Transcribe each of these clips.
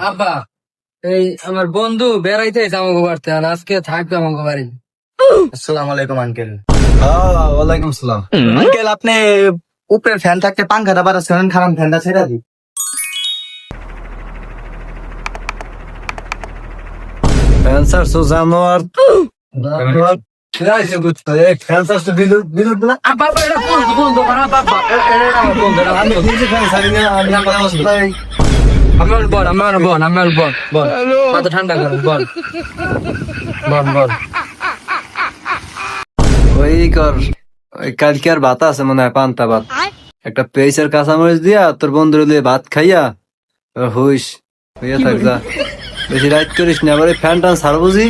আব্বা, এই আমার বন্ধু বেড়াইতে আমাকে বাড়তে আজকে থাকবে আমাকে বাড়ি। আসসালামু আলাইকুম আঙ্কেল। ওয়ালাইকুম সালাম। আঙ্কেল আপনি উপরে ফ্যান থাকতে পাঙ্খাটা বাড়াচ্ছেন, খারাপ ফ্যানটা ছেড়ে দিই। ক্যান্সার সো জানোয়ার আব্বা, এটা বন্ধু আমার আব্বা, এটা আমার বন্ধু, এটা আমার বল, মাথা ঠান্ডা কর, বল। ওই কর ওই কালকে আর ভাত আছে মনে হয়, পান্তা ভাত একটা পেঁয়াজের কাঁচামরিচ দিয়া তোর বন্ধুর দিয়ে ভাত খাইয়া হুইস হইয়া থাক যা। বেশি রাইট করিস না, আবার ফ্যান টান ছাড় বুঝি,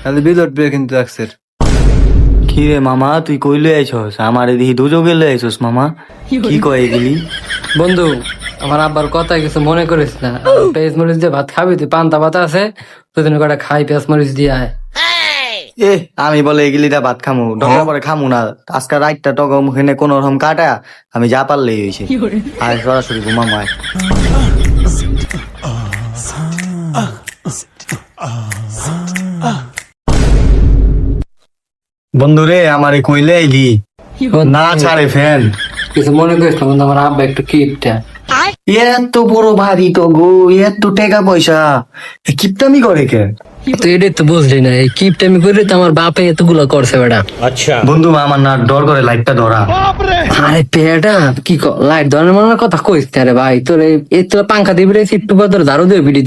তাহলে বিল উঠবে কিন্তু একসের। কি রে মামা, তুই কইলে আইছস? আমার এদিকে দুজো গেলে আইছস মামা, কি কয়ে গেলি? বন্ধু, আমার আব্বার কথা কিছু মনে করিস না। পেঁয়াজ মরিচ দিয়ে ভাত খাবি তুই? পান্তা ভাত আছে, দুদিন কটা খাই পেঁয়াজ মরিচ দিয়ে আয়। এ আমি বলে এগুলিটা ভাত খামু, দরকার পরে খামু না। আজকে রাতটা টক মুখে কোন রকম কাটা, আমি যা পারলেই হয়েছে। আর সরাসরি ঘুমাম আয়। বন্ধু রে, আমারে কইলে আইলি না ছাড়ে ফ্যান। কিছু মনে করিস না বন্ধু, আমার আব্বা একটু কিপটা। এত বড় ভারী তো গো, এত টাকা পয়সা কিপটামি করে কে? তুই এটাই তো বুঝলি না, এই কিপটা আমি করি তো আমার বাপে এতগুলো করছে বেটা। বন্ধু আমার না ডর করে লাইটটা ধরা। আরে পেটা কি লাইট ধরনের মনে কথা কইস না রে ভাই। তোর এই তোর পাঙ্খা দিবি রে, একটু পর তোর ঝাড়ু দিয়ে ভিডিও